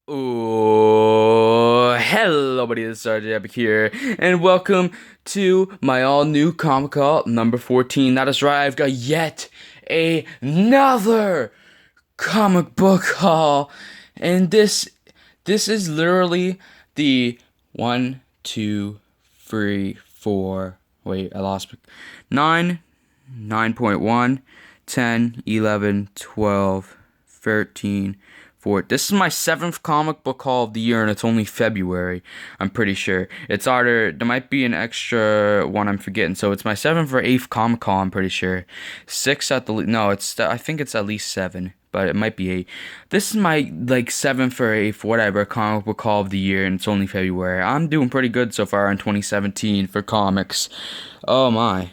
Hello, buddy. This is RJ Epic here, and welcome to my all-new comic haul number 14. That is right, I've got yet another comic book haul, and this is literally the one, two, three, four. Wait, I lost 9, 9.1, 10, 11, 12, 13. This is my 7th comic book haul of the year, and it's only February. I'm pretty sure it's either there might be an extra one I'm forgetting. So it's my 7th or 8th comic haul. I'm pretty sure 6 at the no. I think it's at least 7, but it might be 8. This is my 7th or 8th whatever comic book haul of the year, and it's only February. I'm doing pretty good so far in 2017 for comics. Oh my.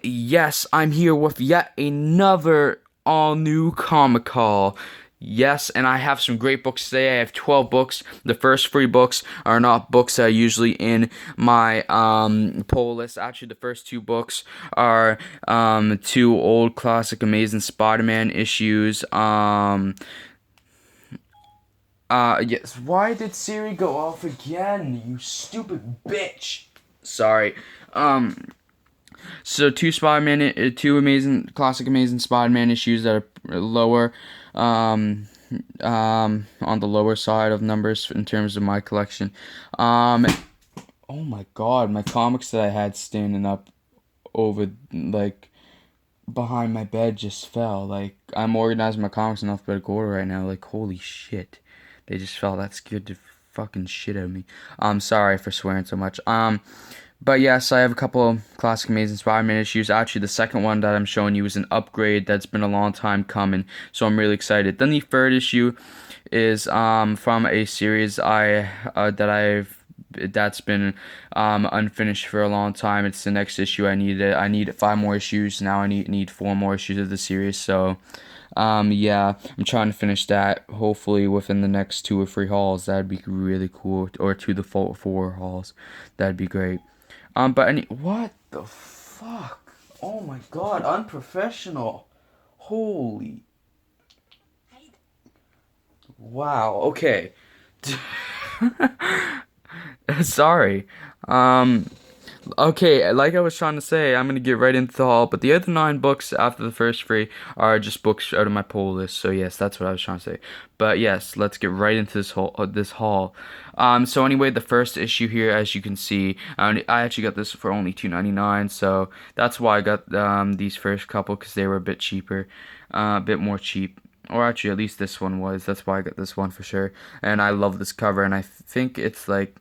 Yes, I'm here with yet another all new comic haul. Yes, and I have some great books today. I have 12 books. The first 3 books are not books that are usually in my poll list. Actually, the first 2 books are 2 old classic Amazing Spider-Man issues. Yes. Why did Siri go off again? You stupid bitch. Sorry. So 2 amazing classic Amazing Spider-Man issues that are lower, on the lower side of numbers in terms of my collection. Oh my God, my comics that I had standing up over behind my bed just fell. I'm organizing my comics in alphabetical order right now. Holy shit, they just fell. That scared the fucking shit out of me. I'm sorry for swearing so much. But yes, I have a couple of classic Amazing Spider-Man issues. Actually, the second one that I'm showing you is an upgrade that's been a long time coming, so I'm really excited. Then the third issue is from a series that's been unfinished for a long time. It's the next issue. I need 5 more issues now. I need 4 more issues of the series. So yeah, I'm trying to finish that hopefully within the next 2 or 3 hauls. That'd be really cool, or 2 to 4 hauls. That'd be great. What the fuck? Oh my God, unprofessional. Holy. Wow, okay. Sorry. Okay, like I was trying to say, I'm gonna get right into the haul, but the other 9 books after the first 3 are just books out of my poll list. So yes, that's what I was trying to say. But yes, let's get right into this haul. So anyway, the first issue here, as you can see, I actually got this for only $2.99, so that's why I got these first couple, because they were a bit cheaper, a bit more cheap. Or actually, at least this one was. That's why I got this one for sure. And I love this cover, and I think it's like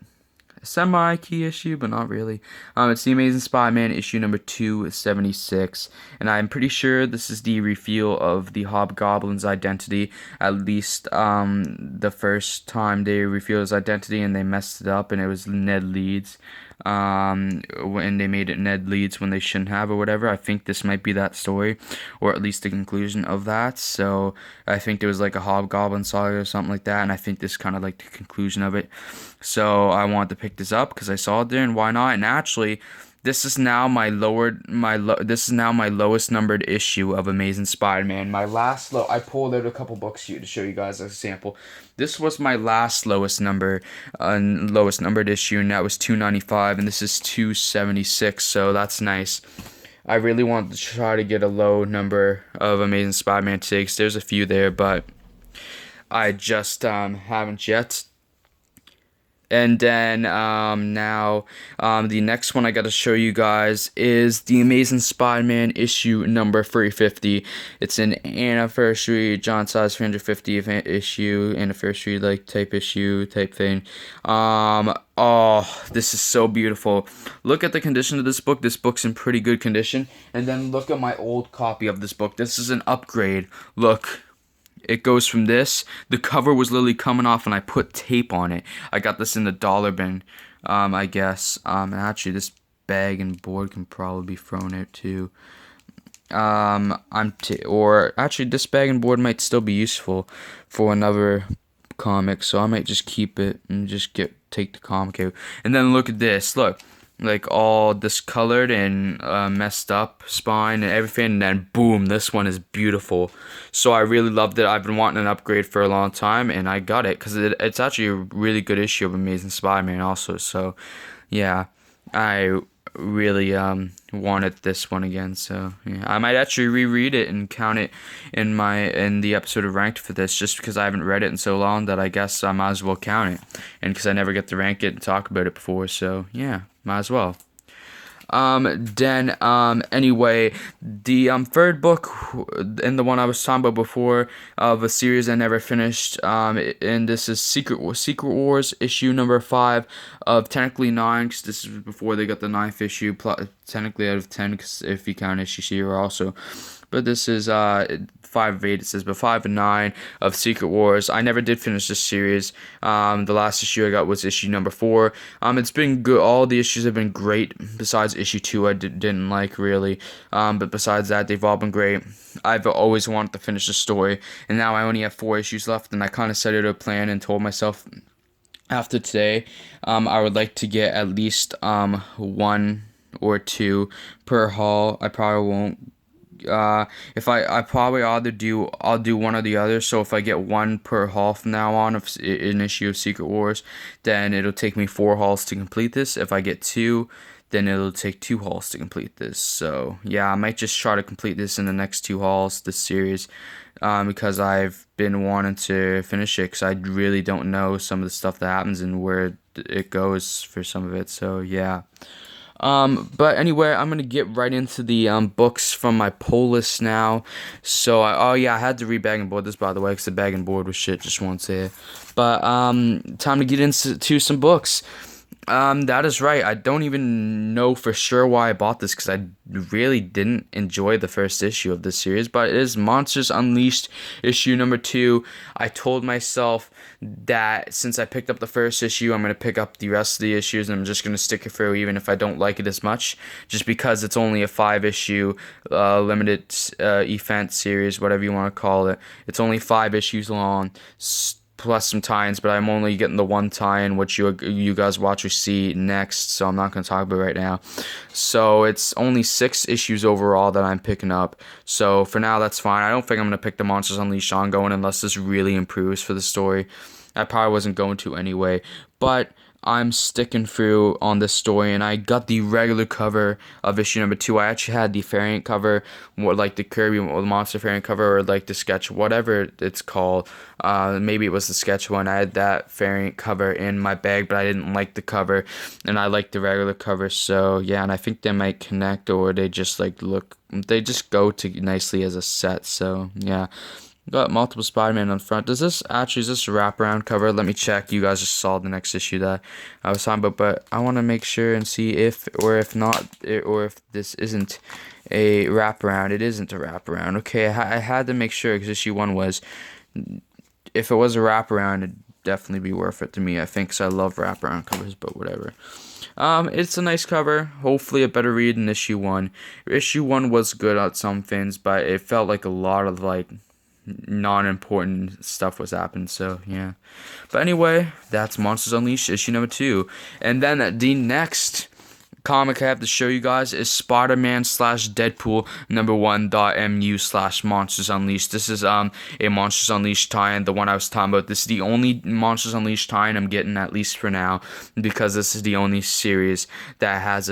semi-key issue, but not really. It's the Amazing Spider-Man issue number 276, and I'm pretty sure this is the reveal of the Hobgoblin's identity. At least, the first time they revealed his identity and they messed it up, and it was Ned Leeds. When they made it Ned Leeds when they shouldn't have, or whatever. I think this might be that story, or at least the conclusion of that. So I think there was like a Hobgoblin saga or something like that, and I think this kind of like the conclusion of it. So I wanted to pick this up because I saw it there, and why not? And actually, this is now this is now my lowest numbered issue of Amazing Spider-Man. I pulled out a couple books here to show you guys as a sample. This was my last lowest numbered issue, and that was 295, and this is 276. So that's nice. I really wanted to try to get a low number of Amazing Spider-Man takes. There's a few there, but I just haven't yet. And then now the next one I got to show you guys is the Amazing Spider-Man issue number 350. It's an anniversary John Size 350th issue, anniversary type issue type thing. Oh, this is so beautiful. Look at the condition of this book. This book's in pretty good condition. And then look at my old copy of this book. This is an upgrade. Look. It goes from this. The cover was literally coming off, and I put tape on it. I got this in the dollar bin, I guess. And actually, this bag and board can probably be thrown out too. Or actually, this bag and board might still be useful for another comic, so I might just keep it and just take the comic out. And then look at this. Look. like all discolored and messed up spine and everything, and then boom, this one is beautiful. So I really loved it. I've been wanting an upgrade for a long time, and I got it because it's actually a really good issue of Amazing Spider-Man also. So yeah, I really wanted this one again. So yeah, I might actually reread it and count it in the episode of ranked for this, just because I haven't read it in so long that I guess I might as well count it, and because I never get to rank it and talk about it before. So yeah, might as well. Anyway, the third book and the one I was talking about before of a series I never finished. And this is Secret Wars issue number 5 of technically 9, because this is before they got the ninth issue. Technically out of 10, because if you count issue 0 also. But this is 5 of 8, it says, but 5 and 9 of Secret Wars. I never did finish this series. The last issue I got was issue number 4. It's been good. All the issues have been great, besides issue 2 I didn't like really. But besides that, they've all been great. I've always wanted to finish the story, and now I only have 4 issues left, and I kind of set it a plan and told myself after today, I would like to get at least 1 or 2 per haul. I probably won't. If I probably I'll do one or the other. So if I get 1 per haul from now on of an issue of Secret Wars, then it'll take me 4 hauls to complete this. If I get 2, then it'll take 2 hauls to complete this. So yeah, I might just try to complete this in the next 2 hauls, this series, because I've been wanting to finish it, because I really don't know some of the stuff that happens and where it goes for some of it. So yeah. But anyway, I'm gonna get right into the books from my pull list now. So oh yeah, I had to re-bag and board this, by the way, because the bag and board was shit. Just won't say it. But time to get into some books. That is right. I don't even know for sure why I bought this, because I really didn't enjoy the first issue of this series. But it is Monsters Unleashed issue number 2. I told myself that since I picked up the first issue, I'm going to pick up the rest of the issues, and I'm just going to stick it through even if I don't like it as much, just because it's only a 5-issue limited event series, whatever you want to call it. It's only 5 issues long, plus some tie-ins, but I'm only getting the one tie-in, which you guys watch or see next, so I'm not going to talk about it right now. So it's only 6 issues overall that I'm picking up, so for now that's fine. I don't think I'm going to pick the Monsters Unleashed ongoing unless this really improves for the story. I probably wasn't going to anyway, but I'm sticking through on this story, and I got the regular cover of issue number 2. I actually had the variant cover, more like the Kirby or the Monster variant cover, or like the sketch, whatever it's called. Maybe it was the sketch one. I had that variant cover in my bag, but I didn't like the cover, and I liked the regular cover. So yeah, and I think they might connect, or they just they just go to nicely as a set. So yeah. Got multiple Spider-Man on front. Is this a wraparound cover? Let me check. You guys just saw the next issue that I was talking about, but I want to make sure and see if or if not, or if this isn't a wraparound. It isn't a wraparound. Okay, I had to make sure, because issue 1 was. If it was a wraparound, it'd definitely be worth it to me, I think, because I love wraparound covers, but whatever. It's a nice cover. Hopefully a better read than issue 1. Issue 1 was good at some things, but it felt like a lot of non-important stuff was happening, so yeah. But anyway, that's Monsters Unleashed issue number 2. And then the next comic I have to show you guys is Spider-Man / Deadpool number 1.mu / Monsters Unleashed. This is a Monsters Unleashed tie-in, the one I was talking about. This is the only Monsters Unleashed tie-in I'm getting, at least for now, because this is the only series this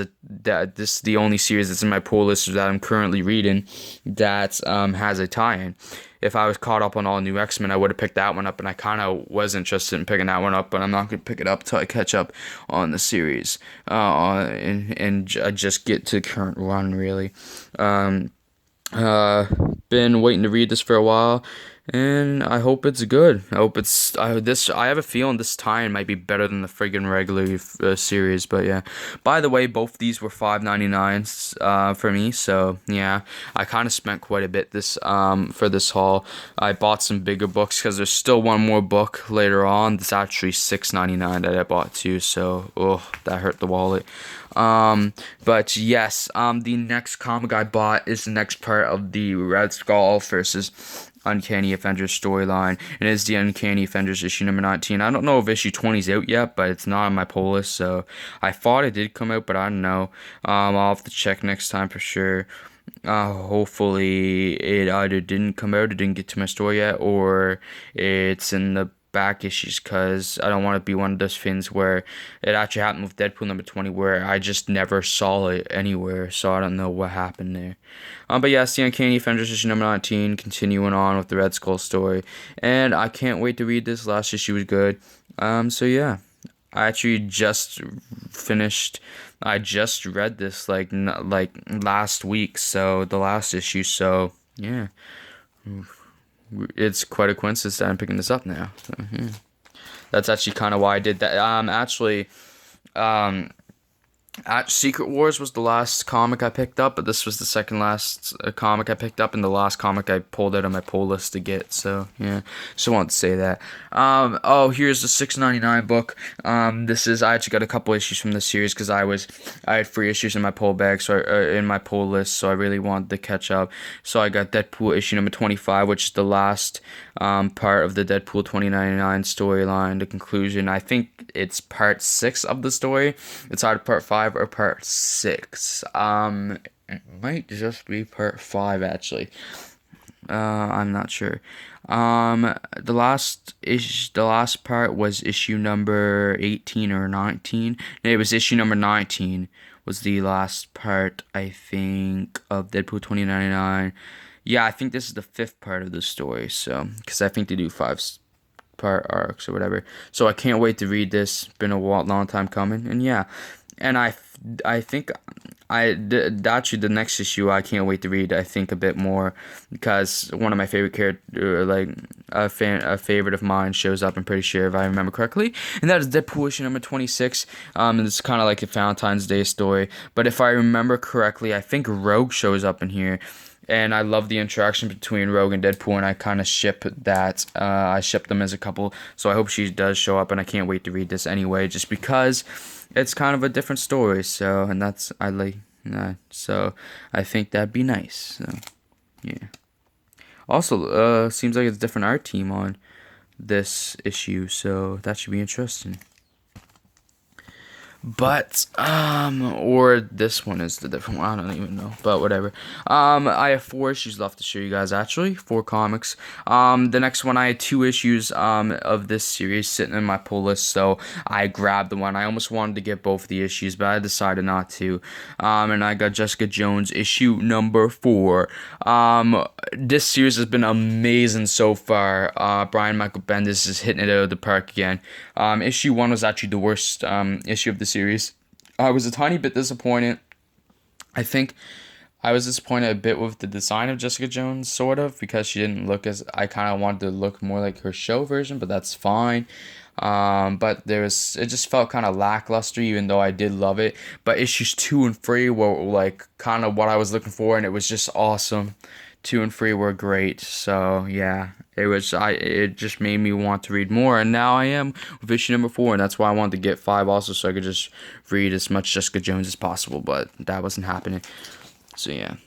is the only series that's in my pull list that I'm currently reading that has a tie-in. If I was caught up on all new X-Men, I would have picked that one up, and I kind of was interested in picking that one up, but I'm not going to pick it up till I catch up on the series, and just get to the current run, really. Been waiting to read this for a while, and I hope it's good. I have a feeling this tie-in might be better than the friggin' regular series, but yeah. By the way, both these were $5.99 for me, so yeah. I kind of spent quite a bit for this haul. I bought some bigger books, because there's still one more book later on. It's actually $6.99 that I bought too, so that hurt the wallet. But yes, the next comic I bought is the next part of the Red Skull versus Uncanny Avengers storyline, and it's the Uncanny Avengers issue number 19. I don't know if issue 20 is out yet, but it's not on my pull list, so I thought it did come out, but I don't know. I'll have to check next time for sure. Hopefully it either didn't come out, it didn't get to my store yet, or it's in the back issues, because I don't want to be one of those things where it actually happened with Deadpool number 20 where I just never saw it anywhere, so I don't know what happened there. But yeah, it's the Uncanny Avengers issue number 19, continuing on with the Red Skull story, and I can't wait to read this. Last issue was good. So yeah, I actually just finished. I just read this like last week, so the last issue. So yeah, it's quite a coincidence that I'm picking this up now. So, yeah. That's actually kind of why I did that. Um, Secret Wars was the last comic I picked up, but this was the second last comic I picked up, and the last comic I pulled out of my pull list to get. So yeah, just wanted to say that. Oh, here's the $6.99 book. This is, I actually got a couple issues from this series because I had 3 issues in my pull bag, so in my pull list, so I really wanted to catch up. So I got Deadpool issue number 25, which is the last part of the Deadpool 2099 storyline, the conclusion. I think it's part 6 of the story. It's either part 5 or part 6. It might just be part 5 actually. I'm not sure. The last part was issue number 18 or 19. No, it was issue number 19 was the last part, I think, of Deadpool 2099. Yeah, I think this is the 5th part of the story, so, because I think they do 5-part arcs or whatever. So I can't wait to read this. Been a long time coming, and yeah. And I think actually the next issue I can't wait to read. I think a bit more because one of my favorite character, like a favorite of mine, shows up. I'm pretty sure if I remember correctly, and that is Deadpool issue number 26. And it's kind of like a Valentine's Day story, but if I remember correctly, I think Rogue shows up in here. And I love the interaction between Rogue and Deadpool, and I kind of ship that. I ship them as a couple, so I hope she does show up, and I can't wait to read this anyway, just because it's kind of a different story. So, and that's, I like that. So, I think that'd be nice. So, yeah. Also, seems like it's a different art team on this issue, so that should be interesting. But, or this one is the different one. I don't even know, but whatever. I have 4 issues left to show you guys, actually. 4 comics. The next one, I had 2 issues, of this series sitting in my pull list, so I grabbed the one. I almost wanted to get both the issues, but I decided not to. And I got Jessica Jones issue number 4. This series has been amazing so far. Brian Michael Bendis is hitting it out of the park again. Issue 1 was actually the worst, issue of the series. I was a tiny bit disappointed. I think I was disappointed a bit with the design of Jessica Jones, sort of, because she didn't look as, I kind of wanted to look more like her show version, but that's fine. But it just felt kind of lackluster, even though I did love it. But issues 2 and 3 were like kind of what I was looking for, and it was just awesome. 2 and 3 were great, so yeah, it just made me want to read more, and now I am with issue number 4, and that's why I wanted to get 5 also, so I could just read as much Jessica Jones as possible, but that wasn't happening. So yeah.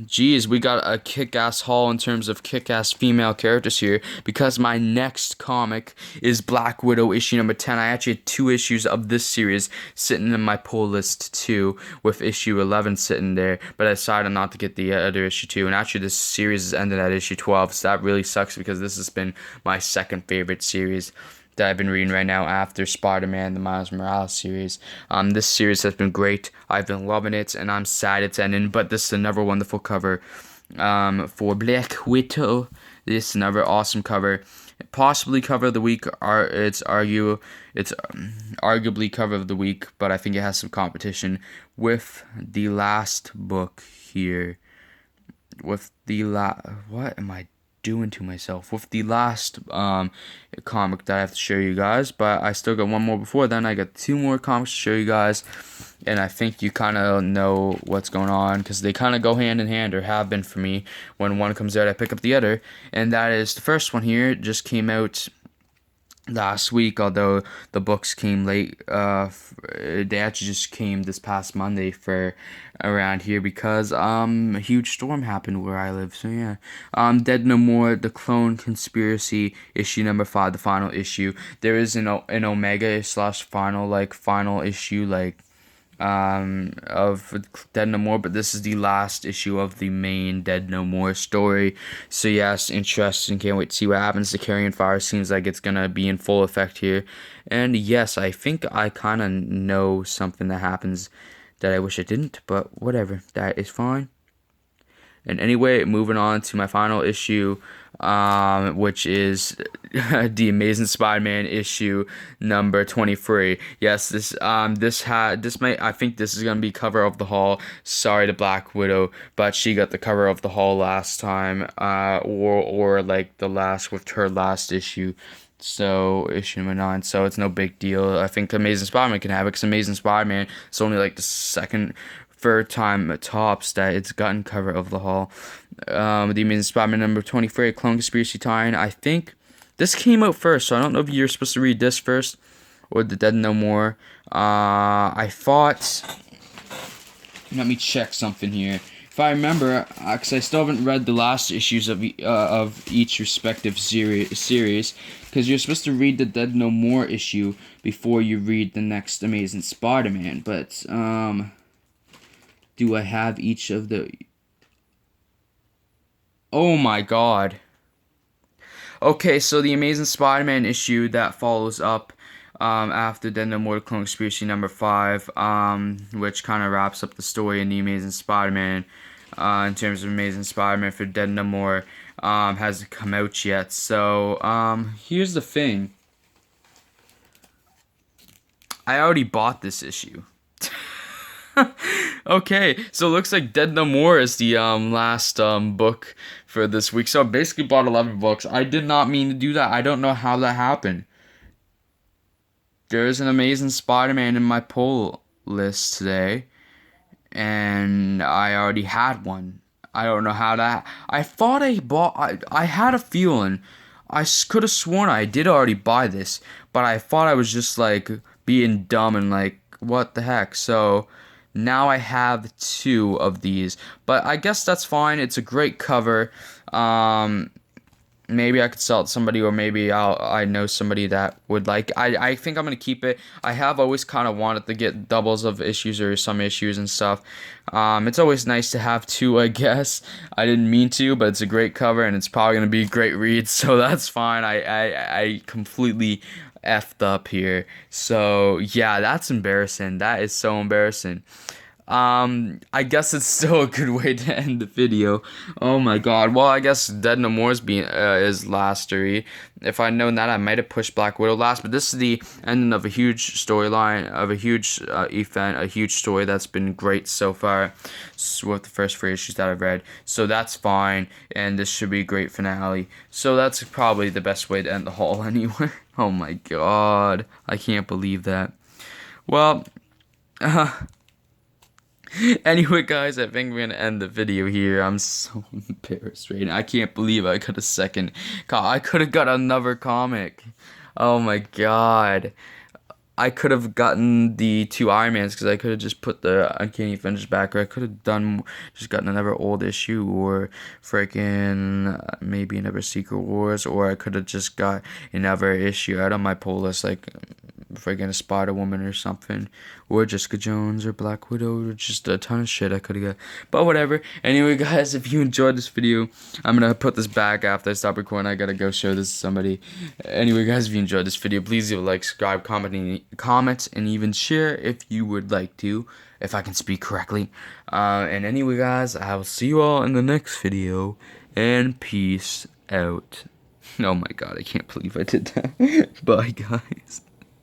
Geez, we got a kick-ass haul in terms of kick-ass female characters here, because my next comic is Black Widow issue number 10. I actually had 2 issues of this series sitting in my pull list too, with issue 11 sitting there, but I decided not to get the other issue 2, and actually this series is ended at issue 12, so that really sucks because this has been my second favorite series that I've been reading right now after Spider-Man, the Miles Morales series. This series has been great. I've been loving it, and I'm sad it's ending, but this is another wonderful cover for Black Widow. This is another awesome cover. Possibly cover of the week. It's arguably cover of the week, but I think it has some competition with the last book here. With the what am I doing to myself? With the last comic that I have to show you guys, but I still got one more before then. I got 2 more comics to show you guys, and I think you kind of know what's going on because they kind of go hand in hand, or have been for me. When one comes out, I pick up the other, and that is the first one here. It just came out last week, although the books came late. They actually just came this past Monday for around here because a huge storm happened where I live. So yeah, Dead No More, the Clone Conspiracy issue number 5, the final issue. There is an Omega slash final issue of Dead No More, but this is the last issue of the main Dead No More story. So yes, interesting. Can't wait to see what happens. The Carrion Fire seems like it's gonna be in full effect here, and yes, I think I kind of know something that happens that I wish I didn't, but whatever. That is fine. And anyway, moving on to my final issue, which is the Amazing Spider-Man issue number 23. Yes, this may, I think this is gonna be cover of the haul. Sorry to Black Widow, but she got the cover of the haul last time, or like the last with her last issue. So issue number 9. So it's no big deal. I think Amazing Spider-Man can have it because Amazing Spider-Man is only like the second, third time tops that it's gotten cover of the haul. The Amazing Spider-Man number 23, Clone Conspiracy tie-in. I think this came out first, so I don't know if you're supposed to read this first or the Dead No More. I thought. Let me check something here. If I remember, because I still haven't read the last issues of each respective series, because you're supposed to read the Dead No More issue before you read the next Amazing Spider-Man. But do I have each of the? Oh my God. Okay, so the Amazing Spider-Man issue that follows up after Dead No More Clone Conspiracy number 5, which kind of wraps up the story in the Amazing Spider-Man. In terms of Amazing Spider-Man for Dead No More, hasn't come out yet. So here's the thing. I already bought this issue. Okay, so it looks like Dead No More is the last book for this week. So I basically bought 11 books. I did not mean to do that. I don't know how that happened. There's an Amazing Spider-Man in my pull list today, and I already had one. I don't know how that. I thought I bought. I had a feeling. Could have sworn I did already buy this, but I thought I was just like being dumb and like, what the heck? So now I have 2 of these, but I guess that's fine. It's a great cover. Maybe I could sell it to somebody, or maybe I know somebody that would like. I think I'm gonna keep it. I have always kind of wanted to get doubles of issues or some issues and stuff. It's always nice to have 2, I guess. I didn't mean to, but it's a great cover and it's probably gonna be a great read, so that's fine. I completely effed up here. So yeah, that's embarrassing. That is so embarrassing. I guess it's still a good way to end the video. Oh my God. Well, I guess Dead No More is lastery. If I'd known that, I might have pushed Black Widow last. But this is the ending of a huge storyline, of a huge event, a huge story that's been great so far with the first 3 issues that I've read. So that's fine, and this should be a great finale. So that's probably the best way to end the haul anyway. Oh my God. I can't believe that. Well, anyway, guys, I think we're gonna end the video here. I'm so embarrassed right now. I can't believe I got a second. I could have got another comic. Oh my God. I could have gotten the 2 Iron Mans because I could have just put the Uncanny Avengers back, or I could have just gotten another old issue, or freaking maybe another Secret Wars, or I could have just got another issue out of my pull list, like freaking a Spider-Woman or something, or Jessica Jones or Black Widow, or just a ton of shit I could have got. But whatever. Anyway, guys, if you enjoyed this video, I'm gonna put this back after I stop recording. I gotta go show this to somebody. Anyway, guys, if you enjoyed this video, please leave a like, subscribe, comment, and even share if you would like to, if I can speak correctly. And anyway, guys, I will see you all in the next video, and peace out. Oh my God, I can't believe I did that. Bye, guys.